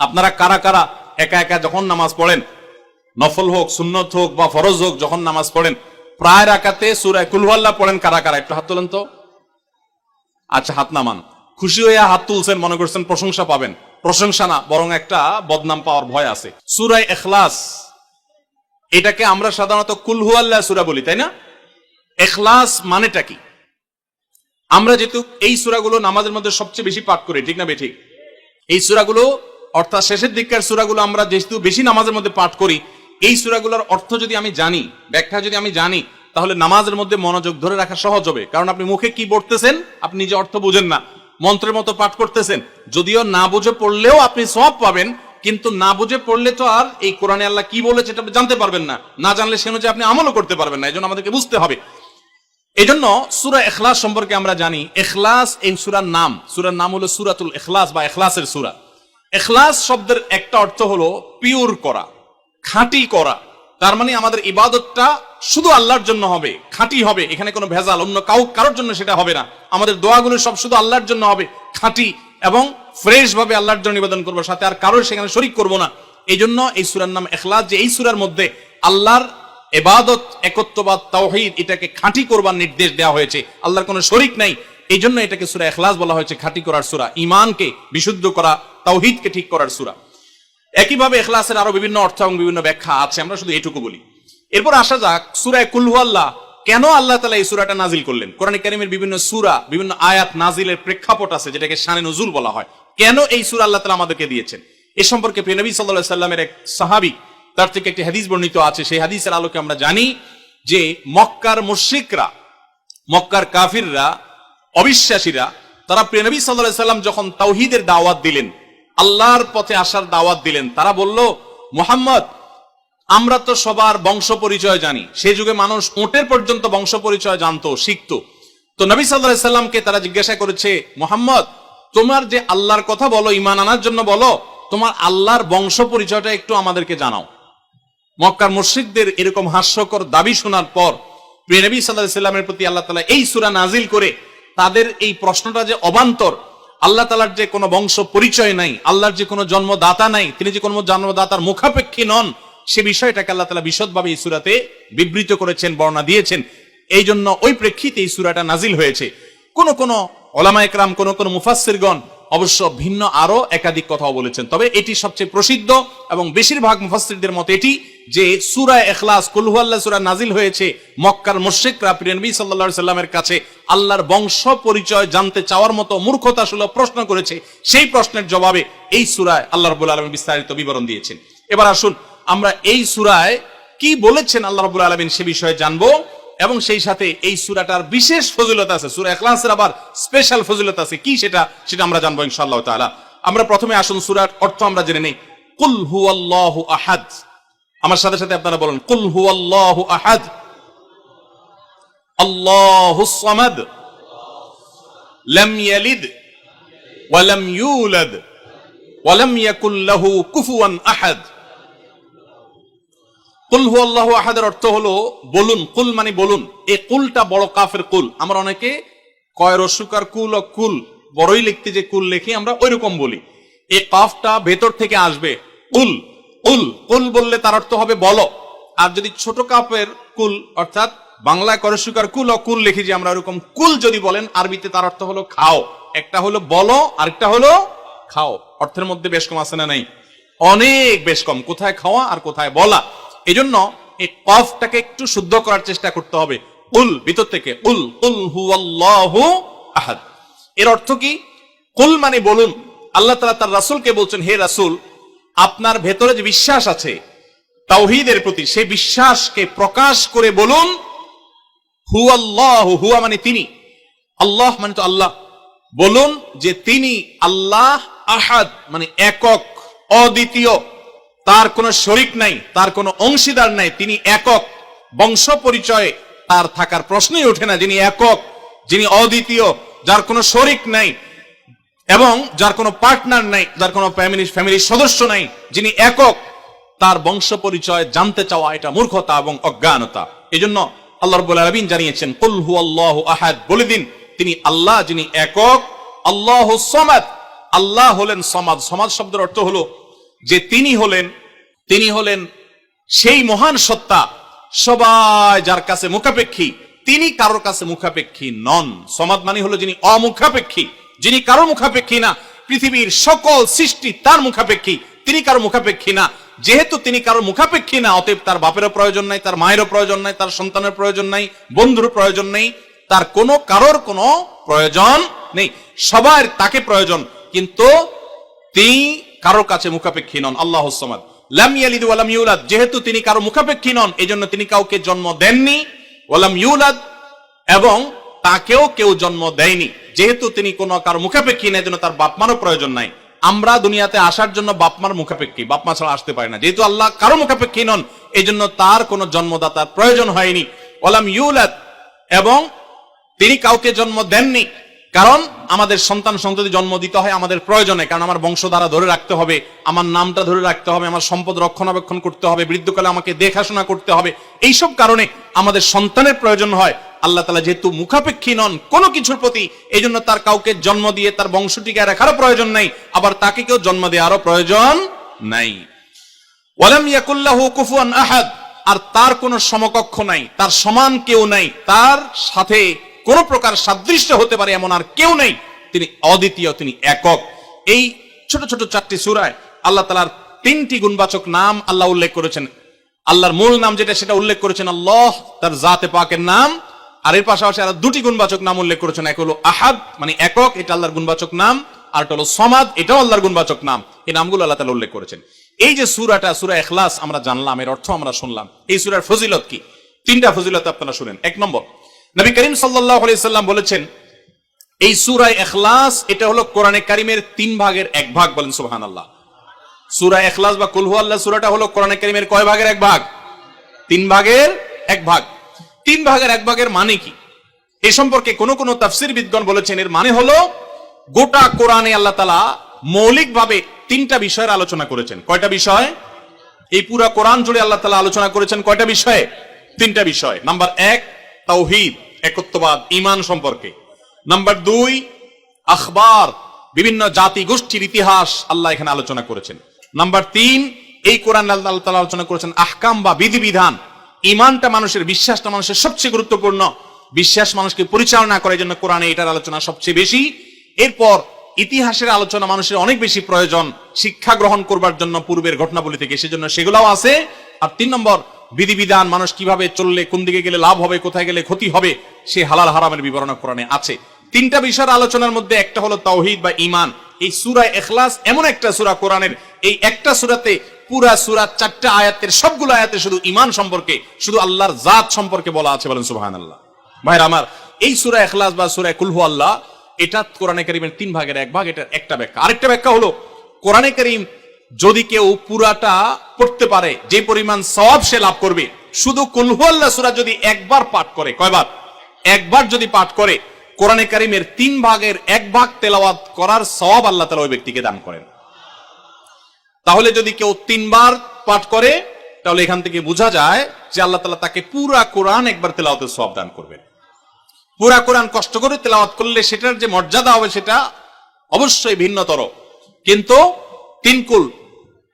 আপনারা কারা কারা একা একা যখন নামাজ পড়েন, নফল হোক সুন্নত হোক বা ফরজ হোক, যখন নামাজ পড়েন প্রায় রাকাতে সূরা কুল হুয়াল্লাহ পড়েন কারা কারা? একটু হাত তোলেন তো। আচ্ছা, হাত নামান। খুশি হয়ে হাত তুলছেন, মনে করছেন প্রশংসা পাবেন। প্রশংসা না, বরং একটা বদনাম পাওয়ার ভয় আছে। সূরা ইখলাস, এটাকে আমরা সাধারণত কুল হুয়াল্লাহ সূরা বলি, তাই না? ইখলাস মানেটা কি? আমরা যেহেতু এই সূরাগুলো নামাজের মধ্যে সবচেয়ে বেশি পাঠ করি, ঠিক না বেঠিক? এই সূরাগুলো অর্থাৎ শেষের দিককার সূরাগুলো আমরা যেহেতু বেশি নামাজের মধ্যে পাঠ করি, এই সূরাগুলোর অর্থ যদি আমি জানি, ব্যাখ্যা যদি আমি জানি, তাহলে নামাজের মধ্যে মনোযোগ ধরে রাখা সহজ হবে। কারণ আপনি মুখে কি পড়তেছেন আপনি নিজে অর্থ বুঝেন না, মন্ত্রের মতো পাঠ করতেছেন। যদিও না বুঝে পড়লেও আপনি সওয়াব পাবেন, কিন্তু না বুঝে পড়লে তো আর এই কোরআনে আল্লাহ কি বলেছে এটা জানতে পারবেন না। না জানলে সে অনুযায়ী আপনি আমলও করতে পারবেন না। এজন্য আমাদেরকে বুঝতে হবে। এজন্য সূরা ইখলাস সম্পর্কে আমরা জানি। ইখলাস এই সূরার নাম, সূরার নাম হলো সূরাতুল ইখলাস বা ইখলাসের সূরা। ইখলাস শব্দের একটা অর্থ হলো পিওর করা, খাঁটি করা। তার মানে আমাদের ইবাদতটা শুধু আল্লাহর জন্য হবে, খাঁটি হবে, এখানে কোনো ভেজাল অন্য কারোর জন্য সেটা হবে না। আমাদের দোয়াগুলো সব শুধু আল্লাহর জন্য হবে, খাঁটি এবং ফ্রেশ ভাবে আল্লাহর জন্য নিবেদন করবো, সাথে আর কারোর সেখানে শরীক করবো না। এই জন্য এই সূরার নাম ইখলাস, যে এই সূরার মধ্যে আল্লাহর ইবাদত, একত্ববাদ, তাওহীদ এটাকে খাঁটি করবার নির্দেশ দেওয়া হয়েছে। আল্লাহর কোনো শরীক নাই, এই জন্য এটাকে সূরা ইখলাস বলা হয়েছে, খাঁটি করার সূরা, ঈমানকে বিশুদ্ধ করা, তাওহীদকে ঠিক করার সূরা। একইভাবে ইখলাসের আরো বিভিন্ন অর্থ এবং বিভিন্ন ব্যাখ্যা আছে, আমরা শুধু এটুকু বলি। এরপর আসা যাক সূরা কুল হুয়াল্লাহ। কেন আল্লাহ তাআলা এই সূরাটা নাজিল করলেন? কোরআন কারীমের বিভিন্ন সূরা, বিভিন্ন আয়াত নাজিলের প্রেক্ষাপট আছে, যেটাকে শানে নুজুল বলা হয়। কেন এই সূরা আল্লাহ তাআলা আমাদেরকে দিয়েছেন, এ সম্পর্কে প্রিয় নবী সাল্লাল্লাহু আলাইহি সাল্লামের এক সাহাবী, তার থেকে একটি হাদিস বর্ণিত আছে। সেই হাদিসের আলোকে আমরা জানি যে মক্কার মুশরিকরা, মক্কার কাফিররা, অবিশ্বাসীরা, তারা প্রিয় নবী সাল্লাল্লাহু আলাইহি সাল্লাম যখন তাওহীদের দাওয়াত দিলেন, আল্লাহর পথে আসার দাওয়াত দিলেন, তারা বলল, মুহাম্মদ, আমরা তো সবার বংশ পরিচয় জানি। সেই যুগে মানুষ উটের পর্যন্ত বংশ পরিচয় জানতো, শিখতো। তো নবী সাল্লাল্লাহু আলাইহি সাল্লামকে তারা জিজ্ঞাসা করেছে, মুহাম্মদ, তোমার যে আল্লাহর কথা বলো, ঈমান আনার জন্য বলো, তোমার আল্লাহর বংশ পরিচয়টা একটু আমাদেরকে জানাও। মক্কার মুশরিকদের এরকম হাস্যকর দাবি শোনার পর প্রিয় নবী সাল্লাল্লাহু আলাইহি সাল্লামের প্রতি আল্লাহ তাআলা এই সূরা নাজিল করে তাদের এই প্রশ্নটা যে অবান্তর, আল্লাহ তাআলার যে কোনো বংশ পরিচয় নাই, আল্লাহর যে কোনো জন্মদাতা নাই, তিনি যে কোনো জন্মদাতার মুখাপেক্ষী নন, সে বিষয়টাকে আল্লাহ তাআলা বিশদভাবে এই সূরাতে বিবৃত করেছেন, বর্ণনা দিয়েছেন। এই জন্য ওই প্রেক্ষিতে এই সূরাটা নাজিল হয়েছে। কোন উলামা ইকরাম, কোন মুফাসসিরগণ অবশ্য ভিন্ন আরো একাধিক কথাও বলেছেন, তবে এটি সবচেয়ে প্রসিদ্ধ এবং বেশিরভাগ মুফাসসিরদের মত এটি যে সূরা ইখলাস, কুল হুয়াল্লাহ সূরা নাজিল হয়েছে মক্কার মুশরিকরা প্রিয় নবী সাল্লাল্লাহু আলাইহি সাল্লামের কাছে আল্লাহর বংশ পরিচয় জানতে চাওয়ার মতো মূর্খতাসুলভ প্রশ্ন করেছে। সেই প্রশ্নের জবাবে এই সূরায় আল্লাহ রাব্বুল আলামিন বিস্তারিত বিবরণ দিয়েছেন। এবার আসুন আমরা এই সূরায় কি বলেছেন আল্লাহ রাব্বুল আলামিন সে বিষয়ে জানবো, এবং সেই সাথে এই সূরাটার বিশেষ ফজিলত আছে। সূরা ইখলাসের আবার স্পেশাল ফজিলত আছে, কি সেটা আমরা জানবো ইনশাআল্লাহ তাআলা। আমরা প্রথমে আসুন সূরার অর্থ আমরা জেনে নেই। কুল হুয়াল্লাহু আহাদ। আমার সাথে সাথে আপনারা বলুন, কুল হুয়াল্লাহু আহাদ, আল্লাহুস সামাদ, লাম ইয়ালিদ ওয়া লাম ইউলাদ ওয়া লাম ইয়াকুল লাহু কুফুয়ান আহাদ। কুল হুয়াল্লাহু আহাদের অর্থ হলো বলুন। কুল মানে বলুন। এই কুলটা বড় কাফের কুল। আমরা অনেকে কয় রস্যকার কুল ও কুল বড়ই লিখতে যে কুল লেখি আমরা ওইরকম বলি। এই কাফটা ভেতর থেকে আসবে। কুল কুল কুল বললে তার অর্থ হবে বলো। আর যদি ছোট কাফের কুল অর্থাৎ বাংলায় করস্যকার কুল ও কুল লিখি যে আমরা ওরকম কুল যদি বলেন, আরবিতে তার অর্থ হলো খাও। একটা হলো বলো, আরেকটা হলো খাও। অর্থের মধ্যে বেশ কম আছে না নাই? অনেক বেশ কম। কোথায় খাওয়া আর কোথায় বলা। এজন্য এই কফটাকে একটু শুদ্ধ করার চেষ্টা করতে হবে। কুল ভিতর থেকে, কুল কুল হুয়াল্লাহু আহাদ। এর অর্থ কি? কুল মানে বলুন। আল্লাহ তাআলা তার রাসূলকে বলছেন, হে রাসূল, আপনার ভেতরে যে বিশ্বাস আছে তাওহীদের প্রতি, সেই বিশ্বাসকে প্রকাশ করে বলুন, হুয়াল্লাহু, হুয়া মানে তিনি, আল্লাহ মানে তো আল্লাহ, বলুন যে তিনি আল্লাহ, আহাদ মানে একক, অদ্বিতীয়, তার কোনো শরীক নাই, তার কোনো অংশীদার নাই, তিনি একক। বংশ পরিচয়ে তার থাকার প্রশ্নই ওঠে না। যিনি একক, যিনি অদ্বিতীয়, যার কোনো শরীক নাই এবং যার কোনো পার্টনার নাই, যার কোনো ফ্যামিলির সদস্য নাই, যিনি একক, তার বংশ পরিচয় জানতে চাওয়া এটা মূর্খতা এবং অজ্ঞানতা। এজন্য আল্লাহ রাব্বুল আলামিন জানিয়েছেন, কুল হুয়াল্লাহু আহাদ, বলে দিন তিনি আল্লাহ যিনি একক, আল্লাহুস সামাদ, আল্লাহ হলেন সমাদ। সমাদ শব্দের অর্থ হলো যে তিনি হলেন সেই মহান সত্তা, সবাই যার কাছে মুখাপেক্ষী, তিনি কারোর কাছে মুখাপেক্ষী নন। সমাদ মানে হলো যিনি অমুখাপেক্ষী, যিনি কারো মুখাপেক্ষী না। পৃথিবীর সকল সৃষ্টি তার মুখাপেক্ষী, তিনি কারো মুখাপেক্ষী না। যেহেতু তিনি কারো মুখাপেক্ষী না, অতএব তার বাপেরও প্রয়োজন নাই, তার মায়েরও প্রয়োজন নাই, তার সন্তানের প্রয়োজন নাই, বন্ধুর প্রয়োজন নেই, তার কারোর কোনো প্রয়োজন নেই। সবার তাকে প্রয়োজন, কিন্তু তিনি কারোর কাছে মুখাপেক্ষী নন। আল্লাহুস সামাদ লাম ইয়ালিদ ওয়া লাম ইউলাদ, যেহেতু তিনি কারো মুখাপেক্ষী নন, এজন্য তিনি কাউকে জন্ম দেননি। ওয়া লাম ইউলাদ, এবং তাকেও কেউ জন্ম দেয়নি। যেহেতু তিনি কোনো কারো মুখাপেক্ষী না, এজন্য তার বাপ মারও প্রয়োজন নাই। আমরা দুনিয়াতে আসার জন্য বাপ মার মুখাপেক্ষী, বাপ মা ছাড়া আসতে পারি না। যেহেতু আল্লাহ কারো মুখাপেক্ষী নন, এজন্য তার কোনো জন্মদাতার প্রয়োজন হয়নি। ওয়া লাম ইউলাদ, এবং তিনি কাউকে জন্ম দেননি। কারণ আমাদের সন্তান সন্ততি জন্ম দিতে হয় আমাদের প্রয়োজনে, কারণ আমার বংশধারা ধরে রাখতে হবে, আমার নামটা ধরে রাখতে হবে, আমার সম্পদ রক্ষণাবেক্ষণ করতে হবে, বৃদ্ধকালে আমাকে দেখাশোনা করতে হবে। এইসব কারণে আমাদের সন্তানের প্রয়োজন হয়। আল্লাহ তাআলা যেহেতু মুখাপেক্ষী নন কোনো কিছুর প্রতি, এই জন্য তার কাউকে জন্ম দিয়ে তার বংশটিকে রাখারও প্রয়োজন নাই, আবার তাকে কেউ জন্ম দেওয়ারও প্রয়োজন নাই। ওয়ালাম ইয়াকুল্লাহু কুফুয়ান আহাদ, আর তার কোনো সমকক্ষ নাই, তার সমান কেউ নাই, তার সাথে কোন প্রকার সাদৃশ্য হতে পারে এমন আর কেউ নেই। তিনি অদ্বিতীয়, তিনি একক। এই ছোট ছোট 4টি সূরায় আল্লাহ তাআলার 3টি গুণবাচক নাম আল্লাহ উল্লেখ করেছেন। আল্লাহর মূল নাম যেটা, সেটা উল্লেখ করেছেন আল্লাহ, তার জাতে পাকের নাম। আর এর পাশাপাশি আরো 2টি গুণবাচক নাম উল্লেখ করেছেন। এক হলো আহাদ, মানে একক, এটা আল্লাহর গুণবাচক নাম। আর একটা হলো সমাদ, এটাও আল্লাহর গুণবাচক নাম। এই নামগুলো আল্লাহ তাআলা উল্লেখ করেছেন। এই যে সূরাটা, সূরা ইখলাস আমরা জানলাম, এর অর্থ আমরা শুনলাম। এই সূরার ফজিলত কি? 3টা ফজিলত আপনারা শুনেন। 1 নম্বর, নবী করিম সাল্লাল্লাহু আলাইহি সাল্লাম বলেছেন, এই সূরা ইখলাস এটা হলো কোরআনে কারীমের 3 ভাগের 1 ভাগ। বলেন সুবহানাল্লাহ। সূরা ইখলাস বা কুল হুয়াল্লাহ সূরাটা হলো কোরআনে কারীমের কয় ভাগের 1 ভাগ? 3 ভাগের 1 ভাগ। 3 ভাগের 1 ভাগের মানে কি? এই সম্পর্কে কোন কোন তাফসীরবিদগণ বলেছেন, এর মানে হলো গোটা কোরআনে আল্লাহ তাআলা মৌলিকভাবে 3টা বিষয়ের আলোচনা করেছেন। কয়টা বিষয়? এই পুরো কোরআন জুড়ে আল্লাহ তাআলা আলোচনা করেছেন কয়টা বিষয়ে? 3টা বিষয়। নাম্বার 1 তাওহীদ, একত্ববাদ, ঈমান সম্পর্কে। নাম্বার 2 আখবার, বিভিন্ন জাতি গোষ্ঠীর ইতিহাস আল্লাহ এখানে আলোচনা করেছেন। নাম্বার 3 এই কোরআন আল্লাহ তাআলা আলোচনা করেছেন আহকাম বা বিধিবিধান। ঈমানটা মানুষের, বিশ্বাসটা মানুষের সবচেয়ে গুরুত্বপূর্ণ। বিশ্বাস মানুষকে পরিচালনা করে, জন্য কোরআনে এটার আলোচনা সবচেয়ে বেশি। এরপর ইতিহাসের আলোচনা মানুষের অনেক বেশি প্রয়োজন শিক্ষা গ্রহণ করবার জন্য পূর্বের ঘটনাবলী থেকে, সেজন্য সেগুলোও আছে। আর 3 নম্বর বিধিবিধান, মানুষ কিভাবে চললে কোন দিকে গেলে লাভ হবে, কোথায় গেলে ক্ষতি হবে, সে হালাল হারামের বিবরণ কোরআনে আছে। 3টা বিষয়ের আলোচনার মধ্যে একটা হলো তাওহীদ বা ঈমান। এই সূরা ইখলাস এমন একটা সূরা কোরআনের, এই একটা সূরাতে পুরা সূরা 4টা আয়াতের সবগুলো আয়াতে শুধু ঈমান সম্পর্কে, শুধু আল্লাহর জাত সম্পর্কে বলা আছে। বলেন সুবহানাল্লাহ। ভাইরা আমার, এই সূরা ইখলাস বা সূরা কুল হুয়াল্লাহ এটা কোরআনে কারীমের 3 ভাগের 1 ভাগ। এটা একটা ব্যাখ্যা। আরেকটা ব্যাখ্যা হলো, কোরআনে কারীম যদি কেউ পুরাটা পড়তে পারে, যে পরিমাণ সওয়াব সে লাভ করবে। শুধু কুল হুয়াল্লাহ সূরা যদি একবার পাঠ করে, কয়বার? একবার যদি পাঠ করে, কোরআনে কারীমের 3 ভাগের 1 ভাগ তেলাওয়াত করার সওয়াব আল্লাহ তাআলা ওই ব্যক্তিকে দান করেন। তাহলে যদি কেউ 3 বার পাঠ করে, তাহলে এখান থেকে বোঝা যায় যে আল্লাহ তাআলা তাকে পুরা কোরআন একবার তেলাওয়াতের সওয়াব দান করবেন। পুরা কোরআন কষ্ট করে তেলাওয়াত করলে সেটার যে মর্যাদা হবে সেটা অবশ্যই ভিন্নতর। কিন্তু 3 কুল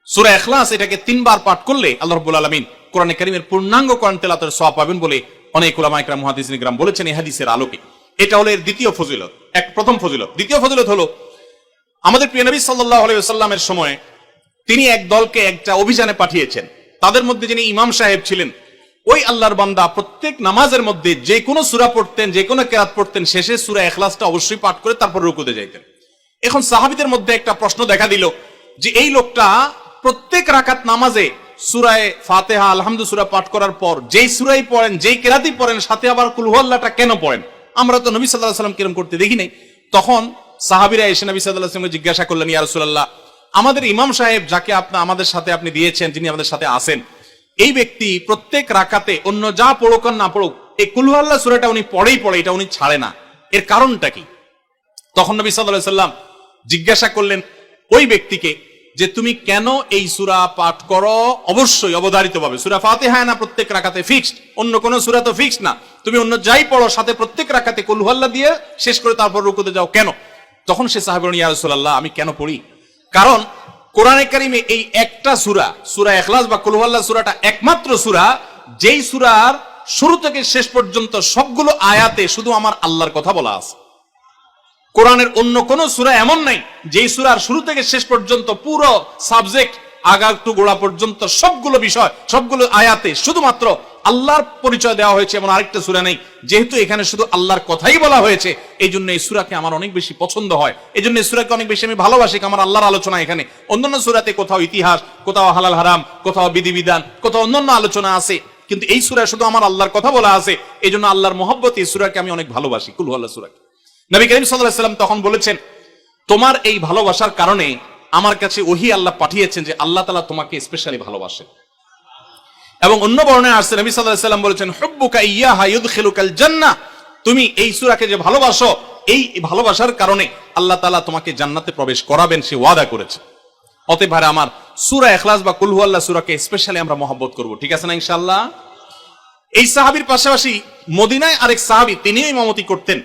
সূরা ইখলাস এটাকে 3 বার পাঠ করলে আল্লাহ রাব্বুল আলামিন কোরআনে কারীমের পূর্ণাঙ্গ কোরআন তেলাওয়াতের সওয়াব পাবেন বলে অনেক উলামা ইকরাম, মুহাদ্দিসিন ইকরাম বলেছেন এই হাদিসের আলোকে। এটা হলো এর দ্বিতীয় ফজিলত। প্রথম ফজিলত। দ্বিতীয় ফজিলত হলো, আমাদের প্রিয় নবী সাল্লাল্লাহু আলাইহি ওয়াসাল্লামের সময় তিনি এক দলকে একটা অভিযানে পাঠিয়েছেন। তাদের মধ্যে যিনি ইমাম সাহেব ছিলেন, ওই আল্লাহর বান্দা প্রত্যেক নামাজের মধ্যে যে কোনো সূরা পড়তেন, যে কোনো কিরাত পড়তেন, শেষে সূরা ইখলাসটা অবশ্যই পাঠ করে তারপর রুকুতে যাইতেন। এখন সাহাবীদের মধ্যে একটা প্রশ্ন দেখা দিল যে এই লোকটা প্রত্যেক রাকাত নামাজে সূরা ফাতিহা, আলহামদুলিল্লাহ সূরা পাঠ করার পর যেই সূরাই পড়েন, যেই কিরাতই পড়েন, সাথে আবার কুল হুয়াল্লাহটা কেন পড়েন? আমরা তো নবী সাল্লাল্লাহু আলাইহি ওয়াসাল্লাম কিরম করতে দেখি নাই। তখন সাহাবীরা এসে নবী সাল্লাল্লাহু আলাইহি ওয়াসাল্লামকে জিজ্ঞাসা করলেন, ইয়া রাসূলুল্লাহ, আমাদের ইমাম সাহেব যাকে আমাদের সাথে আপনি দিয়েছেন, যিনি আমাদের সাথে আছেন, এই ব্যক্তি প্রত্যেক রাকাতে অন্য যা পড়ুক আর না পড়ুক এই কুল হুয়াল্লাহ সূরাটা উনি পড়েই পড়ে, এটা উনি ছাড়ে না, এর কারণটা কি? তখন নবী সাল্লাল্লাহু আলাইহি ওয়াসাল্লাম জিজ্ঞাসা করলেন ওই ব্যক্তিকে যে তুমি কেন এই সূরা পাঠ করো? অবশ্যই অবধারিতভাবে সূরা ফাতিহা না প্রত্যেক রাকাতে ফিক্সড, অন্য কোন সূরা তো ফিক্সড না, তুমি অন্য যাই পড়ো সাথে প্রত্যেক রাকাতে কুল হুয়াল্লাহ দিয়ে শেষ করে তারপর রুকুতে যাও কেন? তখন সে সাহাবী বললেন, ইয়া রাসূলুল্লাহ, আমি কেন পড়ি? কারণ কোরআনে কারিমে এই একটা সূরা, সূরা ইখলাস বা কুল হুয়াল্লাহ সূরাটা একমাত্র সূরা যেই সূরার শুরু থেকে শেষ পর্যন্ত সবগুলো আয়াতে শুধু আমার আল্লাহর কথা বলা আছে। কোরআনের অন্য কোন সূরা এমন নাই যেই সূরার শুরু থেকে শেষ পর্যন্ত পুরো সাবজেক্ট আগা টু গোড়া পর্যন্ত সবগুলো বিষয় সবগুলো আয়াতে শুধুমাত্র আল্লাহর পরিচয় দেওয়া হয়েছে, এমন আরেকটা সূরা নেই। যেহেতু এখানে শুধু আল্লাহর কথাই বলা হয়েছে, এই জন্য এই সূরাকে আমার অনেক বেশি পছন্দ হয়, এই জন্য এই সূরাকে অনেক বেশি আমি ভালোবাসি। আমার আল্লাহর আলোচনা এখানে, অন্যান্য সূরাতে কোথাও ইতিহাস, কোথাও হালাল হারাম, কোথাও বিধিবিধান, কোথাও অন্যান্য আলোচনা আছে, কিন্তু এই সূরায় শুধু আমার আল্লাহর কথা বলা আছে। এই জন্য আল্লাহর মহব্বত এই সূরাকে আমি অনেক ভালোবাসি, কুল হুয়াল্লাহ সূরাকে। নবী করিম সাল্লাল্লাহু আলাইহি ওয়াসাল্লাম তখন বলেছেন, তোমার এই ভালোবাসার কারণে আমার কাছে ওহী আল্লাহ পাঠিয়েছেন যে আল্লাহ তাআলা তোমাকে স্পেশালি ভালোবাসেন। এবং অন্য বর্ণনায় আসছে নবী সাল্লাল্লাহু আলাইহি ওয়াসাল্লাম বলেছেন, হুব্বুকা ইয়্যাহা ইউদখিলুকাল জান্নাহ, তুমি এই সূরাকে যে ভালোবাসো, এই ভালোবাসার কারণে আল্লাহ তাআলা তোমাকে জান্নাতে প্রবেশ করাবেন, সে ওয়াদা করেছে। অতএব ভাইরা আমার, সূরা ইখলাস বা কুল হুয়াল্লাহ সূরাকে স্পেশালি আমরা মহব্বত করব, ঠিক আছে না ইনশাআল্লাহ? এই সাহাবীর পাশাপাশি মদিনায় আরেক সাহাবী, তিনিও ইমামতি করতেন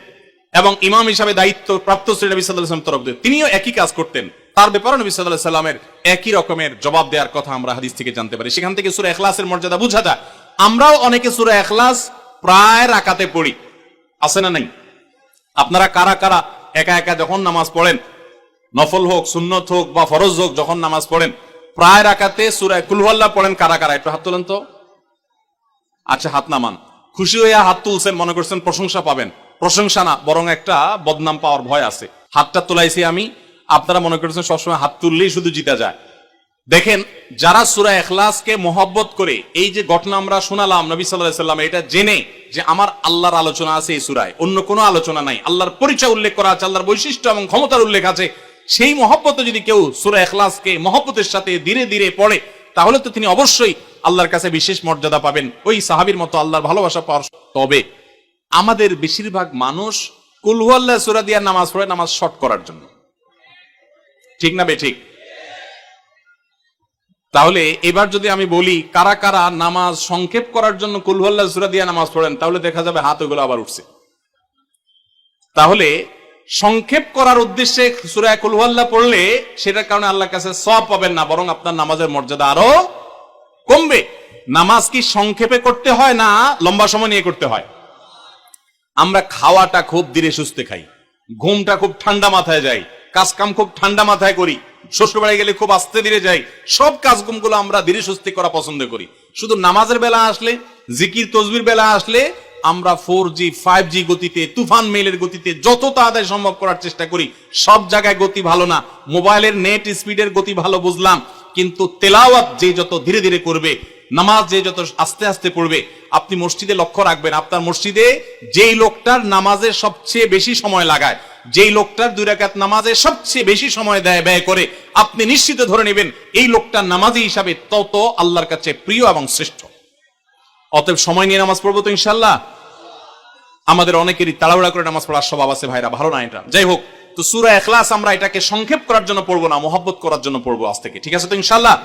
এবং ইমাম হিসাবে দায়িত্ব প্রাপ্ত ছিলেন নবী সাল্লাল্লাহু আলাইহি ওয়াসাল্লাম তরফ থেকে, তিনিও একই কাজ করতেন। তার ব্যাপারে নবী সাল্লাল্লাহু আলাইহি ওয়াসাল্লামের একই রকমের জবাব দেওয়ার কথা আমরা হাদিস থেকে জানতে পারি। সেখান থেকে সূরা ইখলাসের মর্যাদা বোঝা যায়। আমরাও অনেকে সূরা ইখলাস প্রায় রাকাতে পড়ি, আছে না নাই? আপনারা কারা কারা একা একা যখন নামাজ পড়েন, নফল হোক, সুন্নত হোক বা ফরজ হোক, যখন নামাজ পড়েন প্রায় রাকাতে সূরা কুল হুয়াল্লাহ পড়েন? কারা কারা একটু হাত তোলেন তো। আচ্ছা, হাত নামান। খুশি হইয়া হাত তুলছেন, মনে করছেন প্রশংসা পাবেন। প্রশংসা না, বরং একটা বদনাম পাওয়ার ভয় আছে। হাতটা তোলাইছি আমি, আপনারা মনে করছেন সবসময় হাত তুললেই শুধু জিতা যায়। দেখেন, যারা সূরা ইখলাসকে মহব্বত করে, এই যে ঘটনা আমরা শোনালাম নবী সাল্লাল্লাহু আলাইহি ওয়াসাল্লাম, এটা জেনে যে আমার আল্লাহর আলোচনা আছে এই সূরায়, অন্য কোনো আলোচনা নাই, আল্লাহর পরিচয় উল্লেখ করা আছে, আল্লাহর বৈশিষ্ট্য এবং ক্ষমতার উল্লেখ আছে, সেই মহব্বতে যদি কেউ সূরা ইখলাসকে মহব্বতের সাথে ধীরে ধীরে পড়ে, তাহলে তো তিনি অবশ্যই আল্লাহর কাছে বিশেষ মর্যাদা পাবেন, ওই সাহাবীর মতো আল্লাহর ভালোবাসা পাওয়ার। তবে আমাদের বেশিরভাগ মানুষ কুল হুয়াল্লাহ সূরা দিয়ে নামাজ পড়ে নামাজ শর্ট করার জন্য, ঠিক না বেঠিক? তাহলে এবার যদি আমি বলি কারা কারা নামাজ সংক্ষেপ করার জন্য কুল হুয়াল্লাহ সূরা দিয়ে নামাজ পড়েন, তাহলে দেখা যাবে হাত ওগুলো আবার উঠছে। তাহলে সংক্ষেপ করার উদ্দেশ্যে সূরা কুল হুয়াল্লাহ পড়লে সেটার কারণে আল্লাহর কাছে সওয়াব পাবেন না, বরং আপনার নামাজের মর্যাদা আরো কমবে। নামাজ কি সংক্ষেপে করতে হয় না লম্বা সময় নিয়ে করতে হয়? আমরা খাওয়াটা খুব ধীরে সুস্থে খাই, ঘুমটা খুব ঠান্ডা মাথায় যাই, কাজ কাম খুব ঠান্ডা মাথায় করি, শ্বশুর বাড়ি গেলে খুব আস্তে ধীরে যাই, সব কাজগুলো আমরা ধীরে সুস্থে করা পছন্দ করি। শুধু নামাজের বেলা আসলে, জিকির তসবির বেলা আসলে আমরা 4G 5G গতিতে, তুফান মেইলের গতিতে যত তাড়াতাড়ি সম্ভব করার চেষ্টা করি। সব জায়গায় গতি ভালো না, মোবাইলের নেট স্পিডের গতি ভালো বুঝলাম, কিন্তু তেলাওয়াত যে যত ধীরে ধীরে করবে, নামাজ যে যত আস্তে আস্তে পড়বে, আপনি মসজিদে লক্ষ্য রাখবেন, আপনার মসজিদে যেই লোকটার নামাজে সবচেয়ে বেশি সময় লাগায়, যেই লোকটার 2 রাকাত নামাজে সবচেয়ে বেশি সময় ব্যয় করে, আপনি নিশ্চিত ধরে নেবেন এই লোকটার নামাজি হিসাবে তত আল্লাহর কাছে প্রিয় এবং শ্রেষ্ঠ। অতএব সময় নিয়ে নামাজ পড়বো তো ইনশাআল্লাহ। আমাদের অনেকেরই তাড়াহুড়া করে নামাজ পড়ার স্বভাব আছে ভাইরা, ভালো না এটা। যাই হোক, তো সূরা ইখলাস আমরা এটাকে সংক্ষেপ করার জন্য পড়বো না, মহব্বত করার জন্য পড়বো আজ থেকে, ঠিক আছে তো ইনশাআল্লাহ।